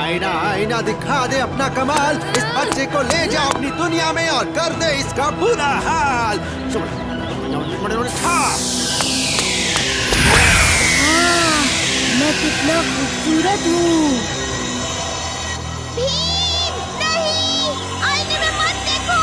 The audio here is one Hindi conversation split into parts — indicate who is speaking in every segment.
Speaker 1: आईना आईना दिखा दे अपना कमाल, इस बच्चे को ले जाओ अपनी दुनिया में और कर दे इसका बुरा हाल।
Speaker 2: मैं कितना खूबसूरत हूँ।
Speaker 3: भीम, नहीं, आईने में मत देखो।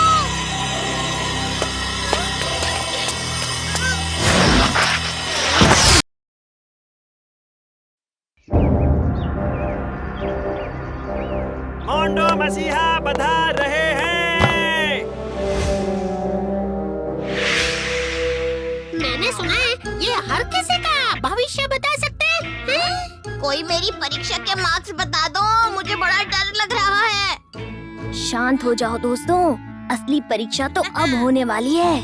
Speaker 4: मोंडो मसीहा पधार रहे हैं।
Speaker 3: मैंने सुना है ये हर किसी का भविष्य बता सकते हैं। कोई मेरी परीक्षा के मार्क्स बता दो, मुझे बड़ा डर लग रहा है।
Speaker 2: शांत हो जाओ दोस्तों, असली परीक्षा तो अब होने वाली है।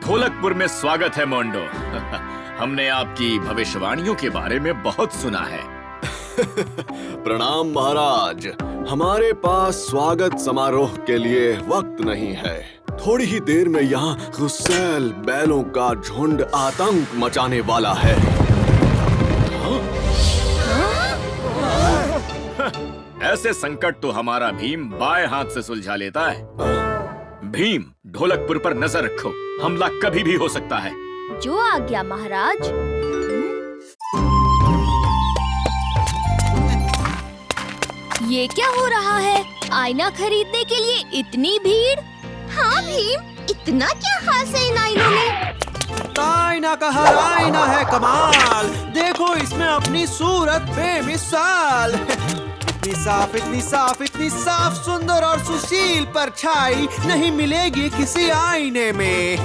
Speaker 5: ढोलकपुर में स्वागत है मोंडो। हमने आपकी भविष्यवाणियों के बारे में बहुत सुना है।
Speaker 6: प्रणाम महाराज, हमारे पास स्वागत समारोह के लिए वक्त नहीं है। थोड़ी ही देर में यहाँ गुस्सैल बैलों का झुंड आतंक मचाने वाला है।
Speaker 5: ऐसे संकट तो हमारा भीम बाएं हाथ से सुलझा लेता है। भीम, ढोलकपुर पर नजर रखो, हमला कभी भी हो सकता है।
Speaker 2: जो आज्ञा महाराज। ये क्या हो रहा है? आईना खरीदने के लिए इतनी भीड़?
Speaker 3: हाँ भीम, इतना क्या खास है इन आईनों में?
Speaker 1: आईना का हर आईना है कमाल, देखो इसमें अपनी सूरत बेमिसाल। इतनी साफ इतनी साफ इतनी साफ, सुंदर और सुशील परछाई नहीं मिलेगी किसी आईने में।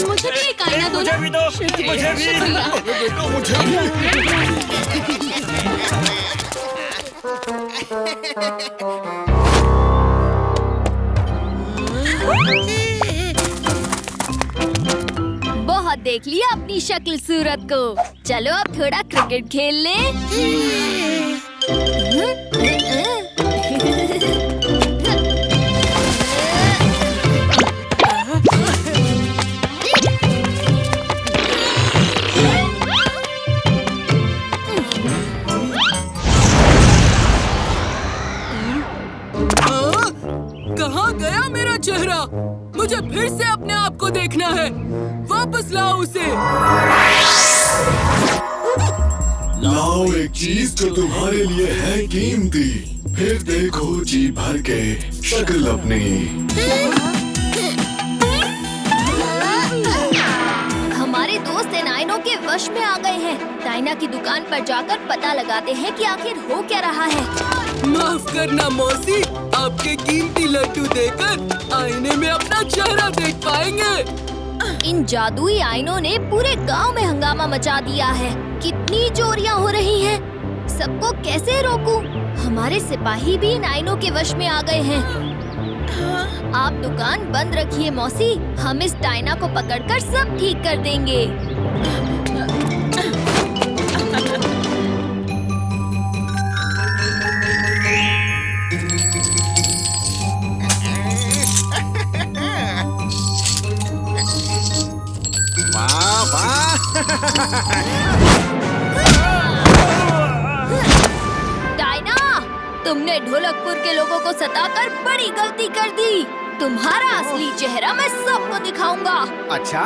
Speaker 3: मुझे भी एक आईना दो।
Speaker 4: मुझे भी दो, मुझे
Speaker 2: बहुत देख लिया अपनी शक्ल सूरत को, चलो अब थोड़ा क्रिकेट खेल लें।
Speaker 7: कहाँ गया मेरा चेहरा? मुझे फिर से अपने आप को देखना है। वापस लाओ उसे।
Speaker 6: लाओ एक चीज जो तुम्हारे लिए है कीमती, फिर देखो जी भर के शक्ल अपनी।
Speaker 2: हमारे दोस्त इन आईनों के वश में आ गए हैं। डायना की दुकान पर जाकर पता लगाते हैं कि आखिर हो क्या रहा है।
Speaker 7: माफ करना मौसी, आपके कीमती लड्डू देकर आईने में अपना चेहरा देख पाएंगे।
Speaker 2: इन जादुई आईनों ने पूरे गांव में हंगामा मचा दिया है। कितनी चोरियां हो रही हैं। सबको कैसे रोकूं? हमारे सिपाही भी इन आईनों के वश में आ गए हैं। आप दुकान बंद रखिए मौसी, हम इस डायना को पकड़कर सब ठीक कर देंगे।
Speaker 1: वाह वाह।
Speaker 2: डायना, तुमने ढोलकपुर के लोगों को सताकर बड़ी गलती कर दी। तुम्हारा असली चेहरा मैं सबको दिखाऊंगा।
Speaker 1: अच्छा,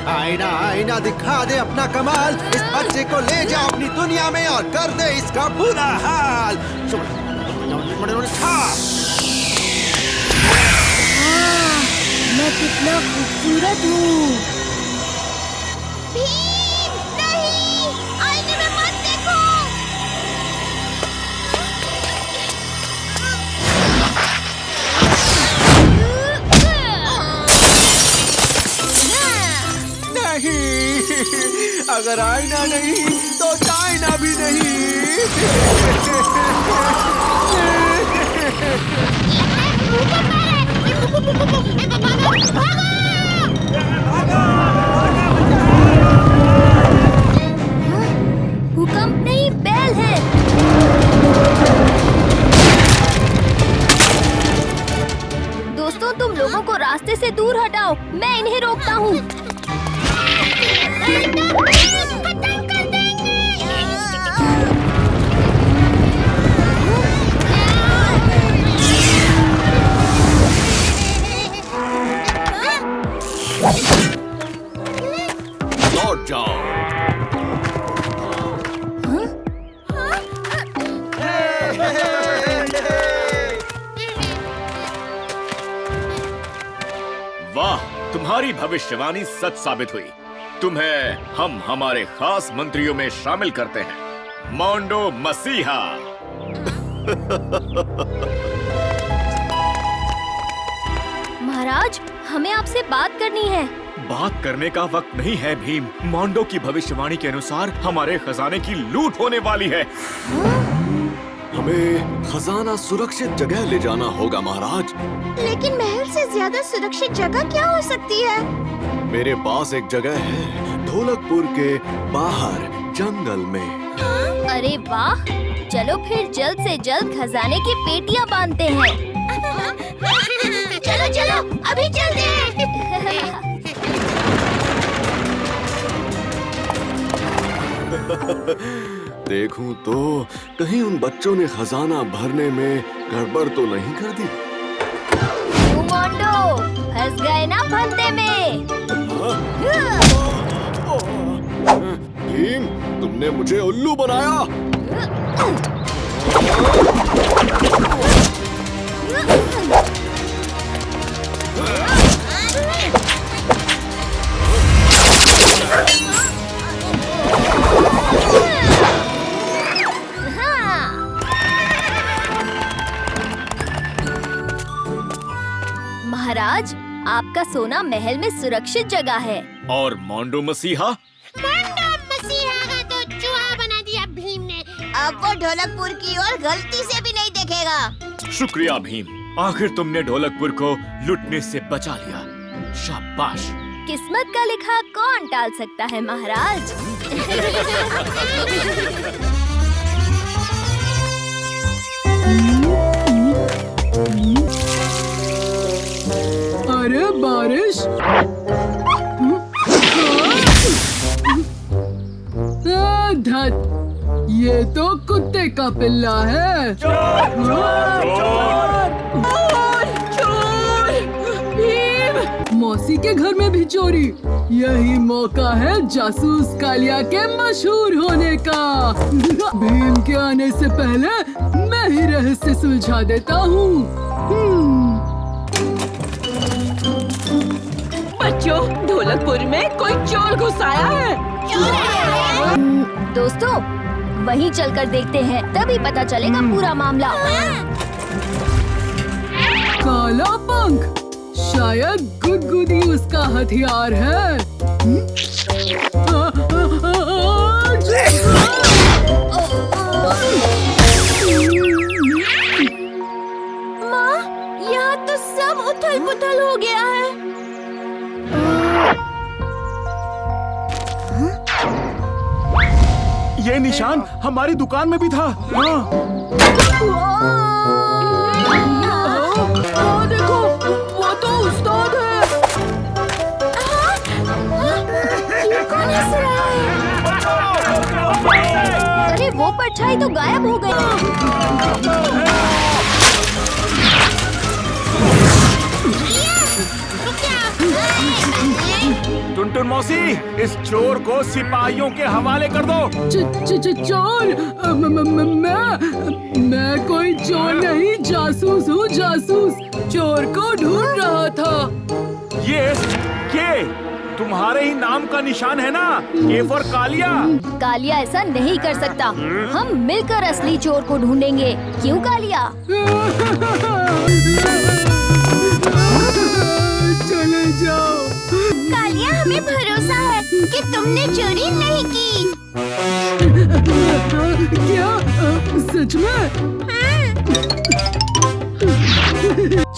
Speaker 1: आईना आईना दिखा दे अपना कमाल, इस बच्चे को ले जाओ अपनी दुनिया में और कर दे इसका बुरा हाल।
Speaker 2: मैं कितना खूबसूरत हूँ।
Speaker 3: भीम, नहीं, आईने में मत देखो।
Speaker 1: नहीं, अगर आईना नहीं तो डायना भी नहीं।
Speaker 2: भूकंप नहीं,
Speaker 5: तुम्हारी भविष्यवाणी सच साबित हुई। तुम्हें हम हमारे खास मंत्रियों में शामिल करते हैं, मोंडो मसीहा।
Speaker 2: महाराज, हमें आपसे बात करनी है।
Speaker 5: बात करने का वक्त नहीं है भीम। मोंडो की भविष्यवाणी के अनुसार हमारे खजाने की लूट होने वाली है।
Speaker 6: हमें खजाना सुरक्षित जगह ले जाना होगा महाराज।
Speaker 3: लेकिन महल से ज्यादा सुरक्षित जगह क्या हो सकती है?
Speaker 6: मेरे पास एक जगह है, ढोलकपुर के बाहर जंगल में।
Speaker 2: अरे वाह, चलो फिर जल्द से जल्द खजाने की पेटियां बांधते हैं।
Speaker 3: चलो चलो, अभी चलते हैं।
Speaker 6: देखूं तो कहीं उन बच्चों ने खजाना भरने में गड़बड़ तो नहीं कर दी।
Speaker 2: क्यों मोंडो, फंस गए ना फंदे में?
Speaker 6: भीम, तुमने मुझे उल्लू बनाया।
Speaker 2: महाराज, आपका सोना महल में सुरक्षित जगह है।
Speaker 5: और मोंडो मसीहा?
Speaker 3: मसीहा का तो चूहा बना दिया भीम ने। अब वो ढोलकपुर की ओर गलती से भी नहीं देखेगा।
Speaker 5: शुक्रिया भीम, आखिर तुमने ढोलकपुर को लुटने से बचा लिया। शाबाश।
Speaker 2: किस्मत का लिखा कौन टाल सकता है महाराज।
Speaker 7: अरे बारिश, धत, ये तो कुत्ते का पिल्ला है। मौसी के घर में भी चोरी। यही मौका है जासूस कालिया के मशहूर होने का। भीम के आने से पहले मैं ही रहस्य सुलझा देता हूँ।
Speaker 8: बच्चों, ढोलकपुर में कोई चोर घुस आया है।
Speaker 2: दोस्तों, वहीं चलकर देखते हैं, तभी पता चलेगा पूरा मामला।
Speaker 7: काला पंख, शायद गुदगुदी उसका हथियार है।
Speaker 2: माँ, यहाँ तो सब उथल-पुथल हो गया है।
Speaker 4: ये निशान हमारी दुकान में भी था।
Speaker 7: देखो, वो तो उस्ताद है।
Speaker 2: ये कौन हंस रहा है? अरे वो परछाई तो गायब हो गई।
Speaker 4: टुनटुन मौसी, इस चोर को सिपाहियों के हवाले कर दो।
Speaker 7: चोर? मैं कोई चोर नहीं, जासूस हूँ, जासूस। चोर को ढूंढ रहा था।
Speaker 4: ये तुम्हारे ही नाम का निशान है ना, के फॉर कालिया।
Speaker 2: कालिया ऐसा नहीं कर सकता। हम मिलकर असली चोर को ढूंढेंगे। क्यों कालिया?
Speaker 7: चले जाओ।
Speaker 3: कालिया, हमें भरोसा है कि तुमने चोरी नहीं की।
Speaker 7: क्या? सच में?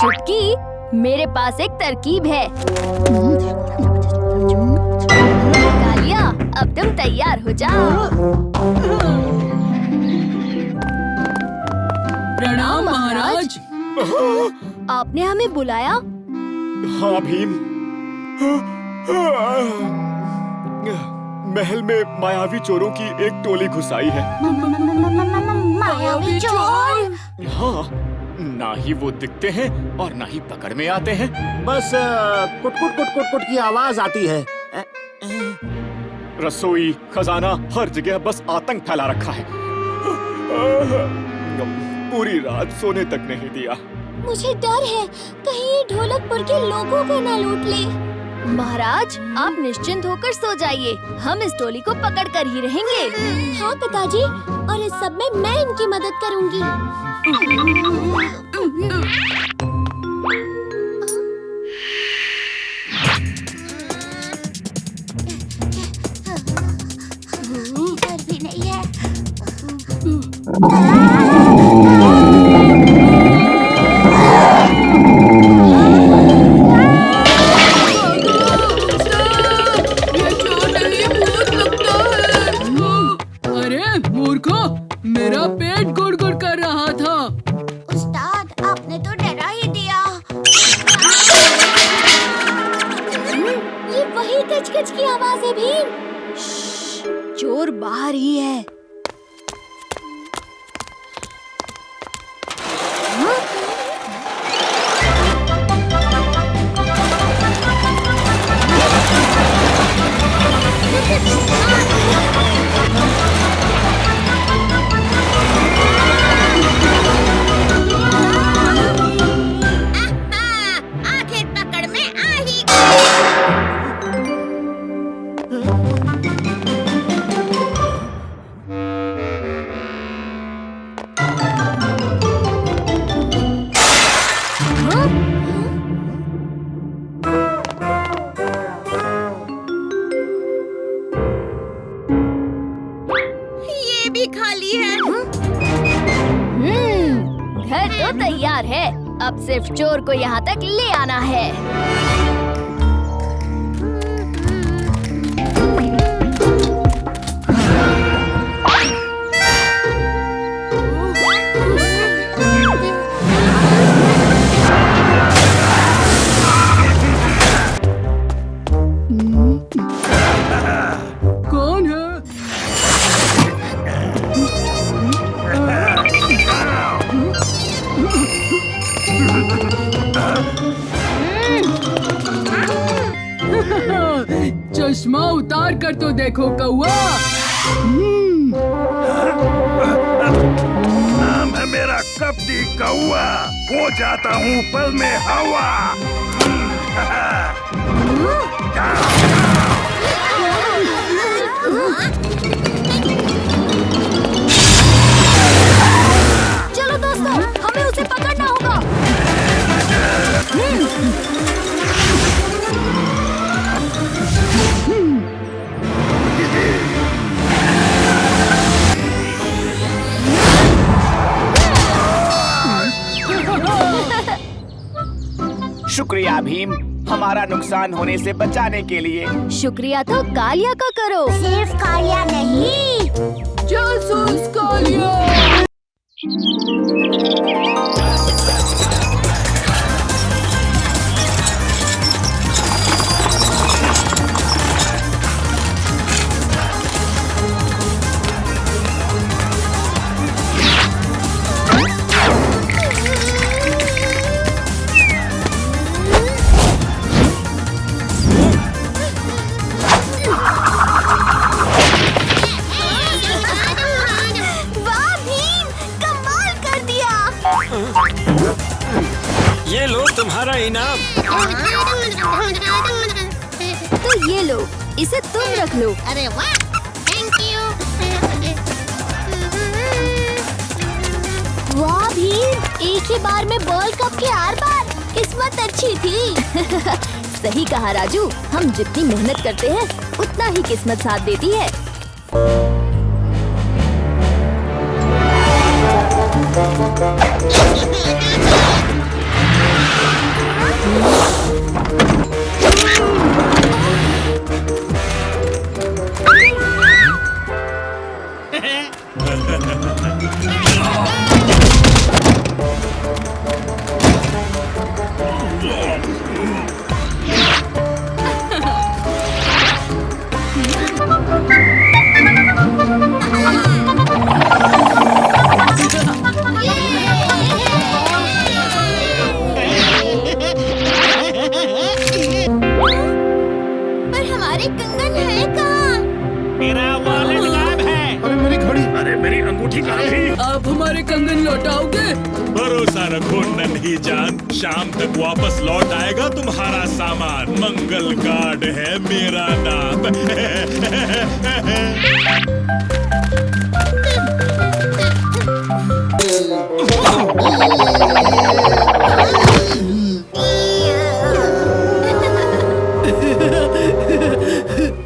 Speaker 2: चुटकी, मेरे पास एक तरकीब है। कालिया, अब तुम तैयार हो जाओ।
Speaker 7: प्रणाम महाराज।
Speaker 2: आपने हमें बुलाया?
Speaker 5: हाँ भीम, महल में मायावी चोरों की एक टोली घुस आई है।
Speaker 3: मायावी चोर?
Speaker 5: हाँ, ना ही वो दिखते हैं और ना ही पकड़ में आते हैं।
Speaker 1: बस कुट कुट कुट कुट कुट की आवाज आती है।
Speaker 5: रसोई, खजाना, हर जगह बस आतंक फैला रखा है। पूरी रात सोने तक नहीं दिया।
Speaker 2: मुझे डर है, कहीं ये ढोलकपुर के लोगों को ना लूट ले। महाराज, आप निश्चिंत होकर सो जाइए। हम इस टोली को पकड़ कर ही रहेंगे।
Speaker 3: हाँ पिताजी, और इस सब में मैं इनकी मदद करूंगी। इधर भी नहीं है।
Speaker 7: मेरा पेट गुड़गुड़ कर रहा था।
Speaker 3: उस्ताद, आपने तो डरा ही दिया। ये वही कच-कच की आवाज है भीम।
Speaker 2: चोर बाहर ही है।
Speaker 3: आखिर पकड़ में आ ही ये भी खाली है।
Speaker 2: घर तो तैयार है। अब सिर्फ चोर को यहाँ तक ले आना है।
Speaker 7: कौन है? चश्मा उतार कर तो देखो कौवा।
Speaker 4: नाम है मेरा कपटी कौआ, हो जाता हूँ पल में हवा।
Speaker 2: चलो दोस्तों, हमें उसे पकड़ना होगा।
Speaker 9: शुक्रिया भीम, हमारा नुकसान होने से बचाने के लिए।
Speaker 2: शुक्रिया तो कालिया का करो।
Speaker 3: सिर्फ कालिया नहीं,
Speaker 7: जासूस कालिया।
Speaker 2: वाह भीम, कमाल कर दिया।
Speaker 1: ये लो तुम्हारा इनाम।
Speaker 2: तो ये लो, इसे तुम रख लो।
Speaker 3: अरे वाह, थैंक यू।
Speaker 2: वाह भीम, एक ही बार में वर्ल्ड कप के आर पार। किस्मत अच्छी थी। सही कहा राजू, हम जितनी मेहनत करते हैं उतना ही किस्मत साथ देती है।
Speaker 3: पर हमारे कंगन है कहाँ?
Speaker 4: मेरा वॉलेट गायब है। अरे मेरी घड़ी। अरे मेरी अंगूठी कहाँ थी?
Speaker 7: आप हमारे कंगन लौटाओगे?
Speaker 10: भरोसा रखो नन्ही जान, शाम तक वापस लौट आएगा तुम्हारा सामान। मंगल गार्ड है मेरा नाम।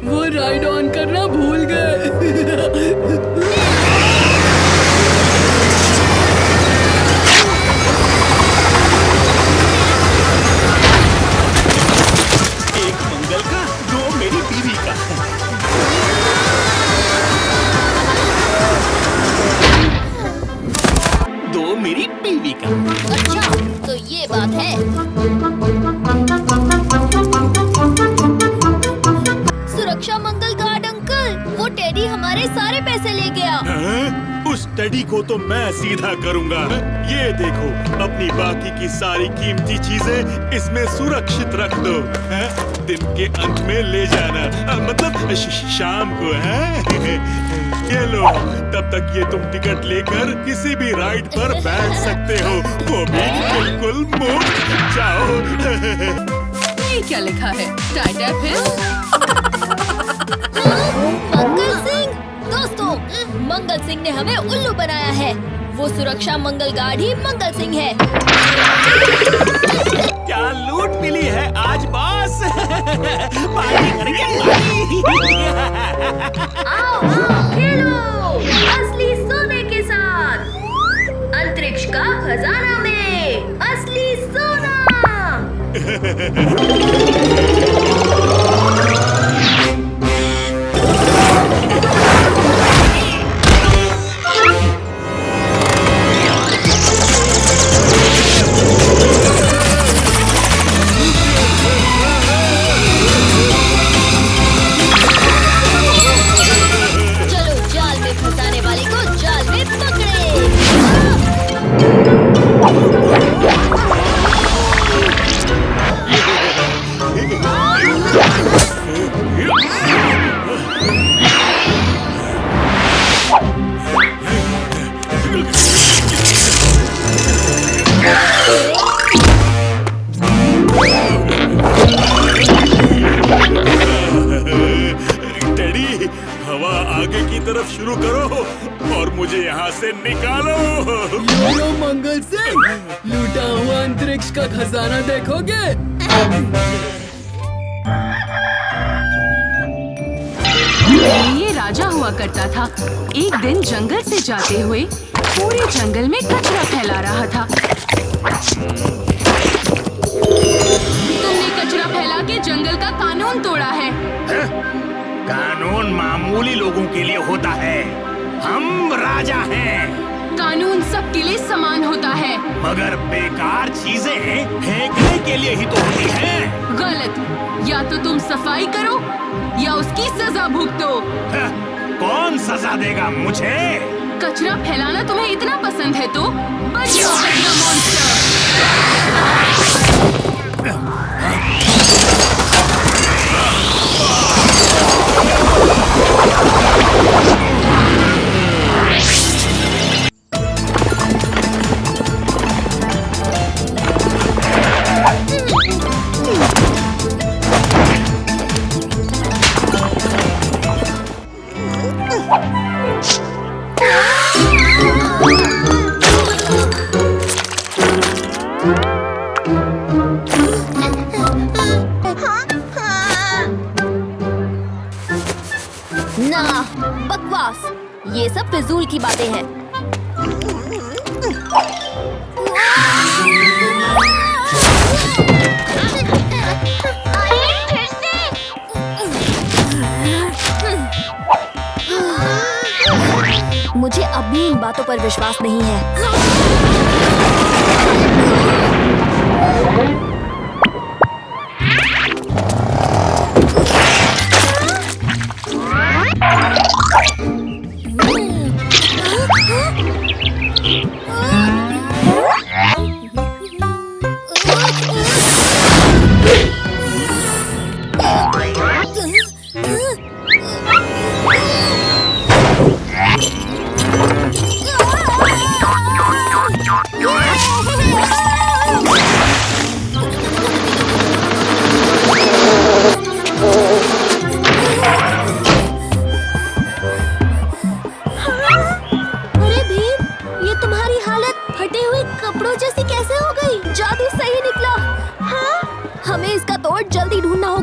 Speaker 7: वो राइड ऑन करना भूल गए।
Speaker 10: एक मंगल का, दो मेरी बीवी का। दो मेरी बीवी का।
Speaker 2: अच्छा, तो ये बात है। सुरक्षा मंगल गार्ड अंकल, वो टेडी हमारे सारे पैसे ले गया।
Speaker 10: हाँ? उस टेडी को तो मैं सीधा करूंगा। ये देखो, अपनी बाकी की सारी कीमती चीजें इसमें सुरक्षित रख दो। हाँ? दिन के अंत में ले जाना, मतलब शाम को है। ये लो, तब तक ये तुम टिकट लेकर किसी भी राइड पर बैठ सकते हो, वो भी बिल्कुल मुफ्त। जाओ।
Speaker 8: ये क्या लिखा है? टाटा
Speaker 2: मंगल सिंह, दोस्तों, मंगल सिंह ने हमें उल्लू बनाया है। वो सुरक्षा मंगल गार्ड ही मंगल सिंह है।
Speaker 10: क्या लूट मिली है आज बॉस? पार्टी करेंगे, पार्टी।
Speaker 2: आओ खेलो असली सोने के साथ, अंतरिक्ष का खजाना में असली सोना। चलो जाल में फंसाने वाले को जाल में पकड़े।
Speaker 10: टेडी, हवा आगे की तरफ शुरू करो और मुझे यहाँ से निकालो।
Speaker 7: लो मंगल सिंह, लूटा हुआ अंतरिक्ष का खजाना देखोगे?
Speaker 8: ये राजा हुआ करता था। एक दिन जंगल से जाते हुए पूरे जंगल में कचरा फैला रहा था। तुमने कचरा फैला के जंगल का कानून तोड़ा है।
Speaker 4: कानून मामूली लोगों के लिए होता है, हम राजा हैं।
Speaker 8: कानून सबके लिए समान होता है।
Speaker 4: मगर बेकार चीजें फेंकने के लिए ही तो होती हैं।
Speaker 8: गलत, या तो तुम सफाई करो या उसकी सजा भुगतो।
Speaker 4: कौन सजा देगा मुझे?
Speaker 8: कचरा फैलाना तुम्हें इतना पसंद है तो बन जाओ कचरा मॉन्स्टर।
Speaker 2: ना, बकवास, ये सब फिजूल की बातें हैं।
Speaker 3: फिर से।
Speaker 2: मुझे अब भी इन बातों पर विश्वास नहीं है।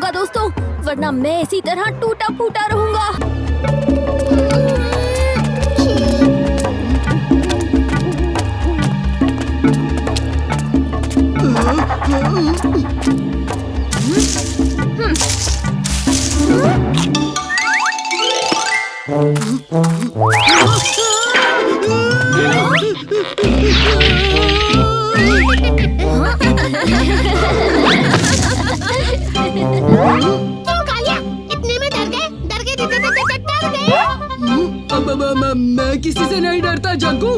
Speaker 2: होगा दोस्तों, वरना मैं इसी तरह टूटा फूटा रहूंगा।
Speaker 3: क्यों कालिया, इतने में डर गए? डर गए?
Speaker 7: अब मैं किसी से नहीं डरता जग्गू।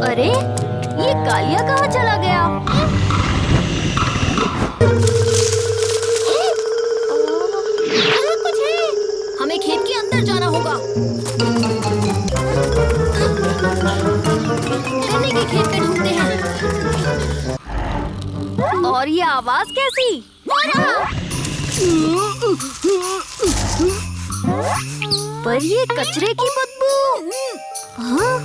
Speaker 2: अरे ये कालिया कहाँ चला गया?
Speaker 3: कुछ है।
Speaker 2: हमें खेत के अंदर जाना होगा। गन्ने के खेत में ढूंढते हैं। और ये आवाज कैसी? पर ये कचरे की बदबू। हाँ?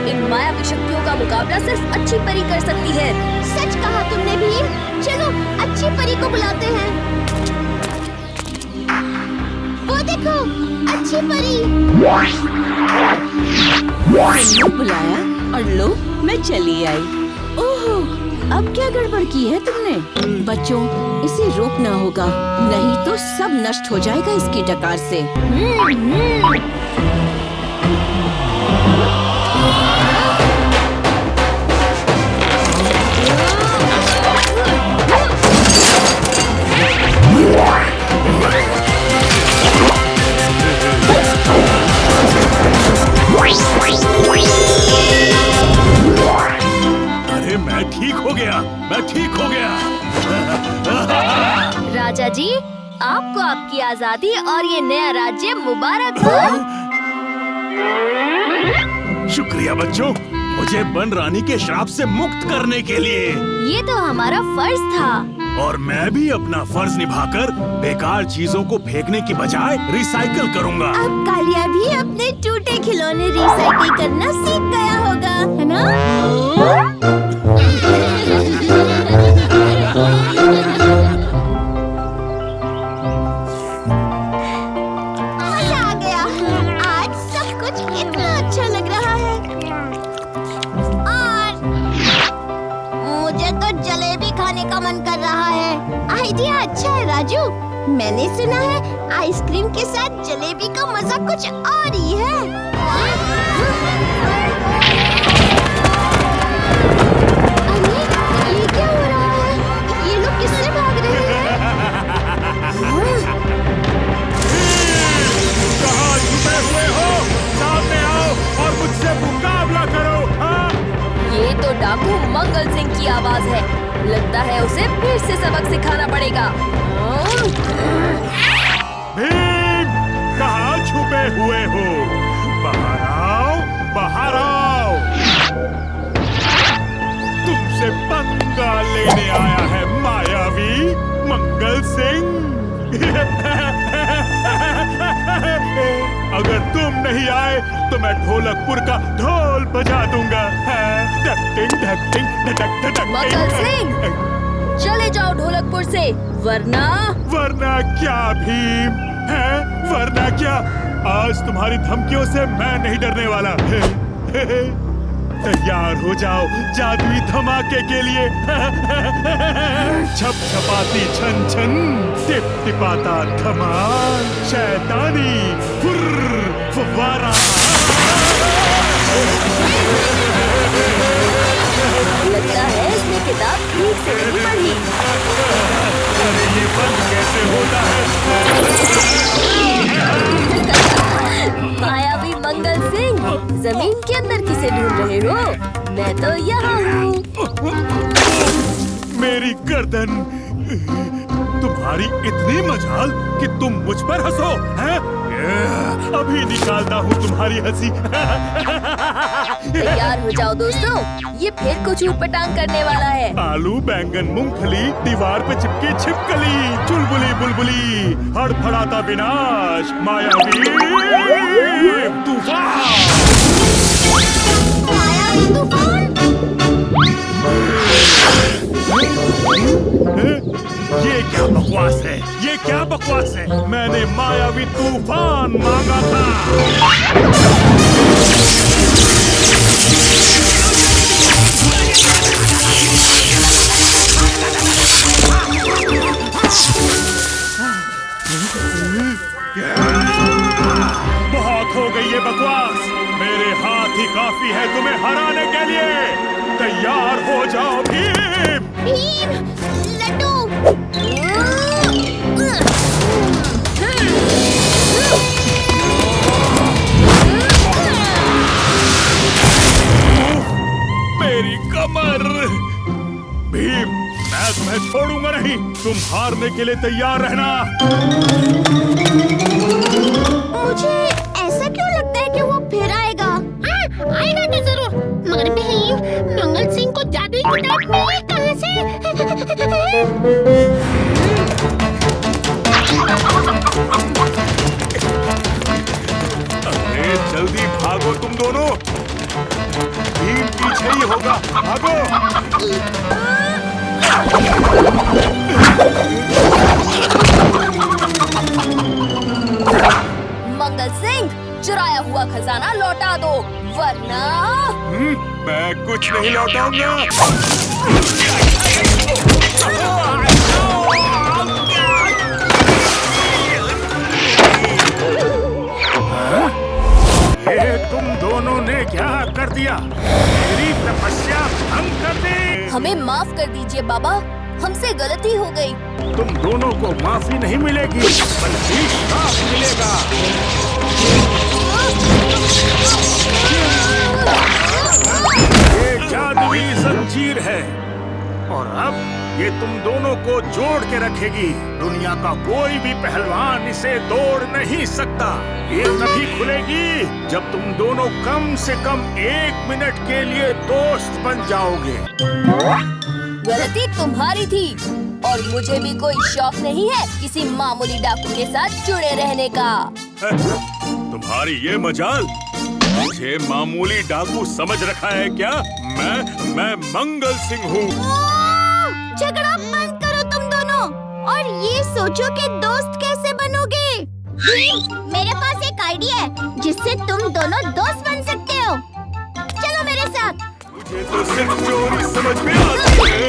Speaker 2: इन मायावी शक्तियों का मुकाबला सिर्फ अच्छी परी कर सकती है।
Speaker 3: सच कहा तुमने भीम। चलो अच्छी परी को बुलाते हैं। वो देखो, अच्छी परी।
Speaker 11: तुमने बुलाया और लो मैं चली आई। ओहो, अब क्या गड़बड़ की है तुमने? बच्चों, इसे रोकना होगा, नहीं तो सब नष्ट हो जाएगा इसकी डकार से।
Speaker 10: अरे मैं ठीक हो गया।
Speaker 2: राजा जी, आपको आपकी आजादी और ये नया राज्य मुबारक हो।
Speaker 10: शुक्रिया बच्चों, मुझे वन रानी के श्राप से मुक्त करने के लिए।
Speaker 2: ये तो हमारा फर्ज था।
Speaker 10: और मैं भी अपना फर्ज निभाकर बेकार चीजों को फेंकने की बजाय रिसाइकल करूंगा।
Speaker 3: अब कालिया भी अपने टूटे खिलौने रिसाइकिल करना सीख गया होगा, है ना? मजा आ गया। आज सब कुछ इतना अच्छा लग रहा है। और मुझे तो जलेबी खाने का मन कर रहा है। आइडिया अच्छा है राजू। मैंने सुना है आइसक्रीम के साथ जलेबी का मजा कुछ और ही है। अरे ये क्या हो रहा है? ये लोग किससे भाग रहे हैं?
Speaker 10: कहाँ छुपे हुए हो? सामने आओ और मुझसे मुकाबला करो। हाँ?
Speaker 2: ये तो डाकू मंगल सिंह की आवाज है। लगता है उसे फिर से सबक सिखाना पड़ेगा।
Speaker 10: भीम, कहाँ छुपे हुए हो? बाहर आओ, बाहर आओ। तुमसे पंगा लेने आया है मायावी मंगल सिंह। अगर तुम नहीं आए तो मैं ढोलकपुर का ढोल बजा दूंगा।
Speaker 2: मंगल सिंह, चले जाओ ढोलकपुर से, वरना
Speaker 10: क्या भीम है? वरना क्या? आज तुम्हारी धमकियों से मैं नहीं डरने वाला। तैयार हो जाओ जादुई धमाके के लिए। छप छपाती छन छन, टिप टिपाता धमाल, शैतानी फुर्र फुव्वारा।
Speaker 2: लगता है इसने किताब ठीक से नहीं पढ़ी।
Speaker 10: अरे ये बंद कैसे होता है?
Speaker 2: मायावी मंगल सिंह, जमीन के अंदर किसे ढूंढ रहे हो? मैं तो यहाँ हूँ।
Speaker 10: मेरी गर्दन, तुम्हारी इतनी मजाल कि तुम मुझ पर हंसो, हैं? अभी निकालता हूँ तुम्हारी हंसी।
Speaker 2: तैयार हो जाओ दोस्तों, ये फिर कुछ ऊटपटांग करने वाला है।
Speaker 10: आलू बैंगन मूंगफली, दीवार पे चिपकी छिपकली, चुलबुली बुलबुली, हड़फड़ाता विनाश, मायावी तूफान।
Speaker 3: मायावी तूफान?
Speaker 10: ये क्या बकवास है? ये क्या बकवास है? मैंने मायावी तूफान मांगा था। बहुत हो गई ये बकवास। मेरे हाथ ही काफी है तुम्हें हराने के लिए। तैयार हो जाओ भीम।
Speaker 3: भीम, लड्डू।
Speaker 10: मेरी कमर। भीम, मैं तुम्हें छोड़ूंगा नहीं। तुम हारने के लिए तैयार रहना।
Speaker 3: मुझे ऐसा क्यों लगता है कि वो फिर आएगा? आएगा तो जरूर, मगर भीम, मंगल सिंह को जादुई किताब मिली कहाँ से?
Speaker 10: अरे जल्दी भागो तुम दोनों। भीम पीछे ही होगा, भागो।
Speaker 2: मंगल सिंह, चुराया हुआ खजाना लौटा दो, वरना
Speaker 10: मैं कुछ नहीं लौटाऊंगा। ये तुम दोनों ने क्या कर दिया? मेरी तपस्या भंग कर दी।
Speaker 2: हमें माफ कर दीजिए बाबा, हमसे गलती हो गई।
Speaker 10: तुम दोनों को माफी नहीं मिलेगी, बल्कि श्राप मिलेगा। ये जादुई जंजीर है और अब ये तुम दोनों को जोड़ के रखेगी। दुनिया का कोई भी पहलवान इसे तोड़ नहीं सकता। ये तभी खुलेगी जब तुम दोनों कम से कम 1 मिनट के लिए दोस्त बन जाओगे।
Speaker 2: गलती तुम्हारी थी और मुझे भी कोई शौक नहीं है किसी मामूली डाकू के साथ जुड़े रहने का।
Speaker 10: तुम्हारी ये मजाल, मुझे मामूली डाकू समझ रखा है क्या? मैं मंगल सिंह हूँ।
Speaker 3: झगड़ा बंद करो तुम दोनों और ये सोचो कि दोस्त कैसे बनोगे। भीम, मेरे पास एक आइडिया है जिससे तुम दोनों दोस्त बन सकते हो। चलो मेरे साथ।
Speaker 10: मुझे तो सिर्फ चोरी समझ में आती है।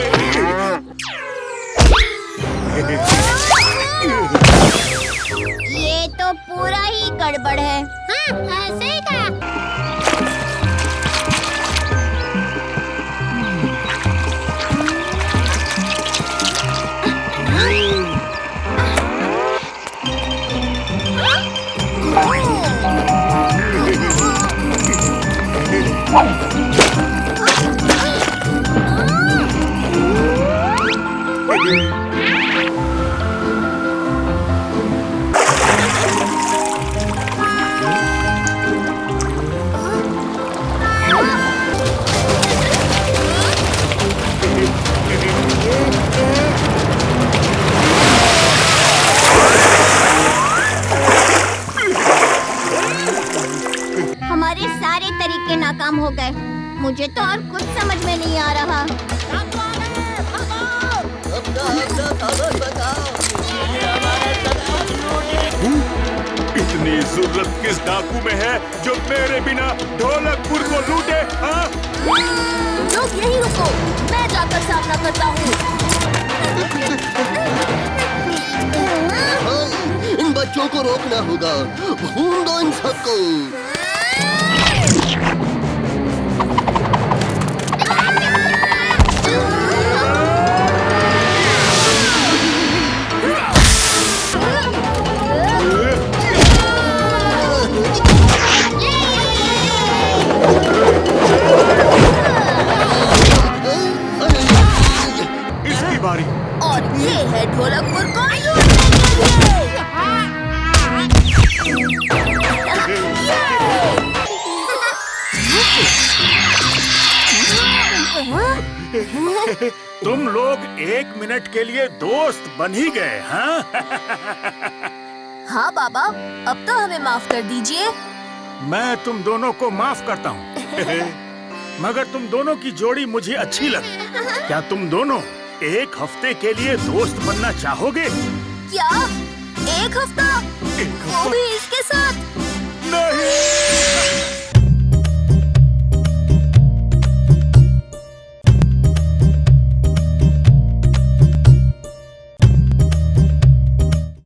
Speaker 3: ये तो पूरा ही गड़बड़ है। हाँ, ऐसे ही कहा। हमारे सारे तरीके नाकाम हो गए। मुझे तो और कुछ समझ में नहीं आ रहा।
Speaker 10: इतनी जरूरत किस डाकू में है जो मेरे बिना ढोलकपुर को लूटे? हाँ?
Speaker 2: सामना करता हूँ।
Speaker 12: इन बच्चों को रोकना होगा। भून दो इन सबको।
Speaker 10: इसकी बारी।
Speaker 2: और ये है ढोलकपुर को लूटने के लिए।
Speaker 4: तुम लोग 1 मिनट के लिए दोस्त बन ही गए, हाँ?
Speaker 2: हाँ बाबा, अब तो हमें माफ कर दीजिए।
Speaker 4: मैं तुम दोनों को माफ करता हूँ। मगर तुम दोनों की जोड़ी मुझे अच्छी लगी। क्या तुम दोनों 1 हफ्ते के लिए दोस्त बनना चाहोगे?
Speaker 2: क्या 1 हफ्ता? वो भी इसके साथ?
Speaker 4: नहीं।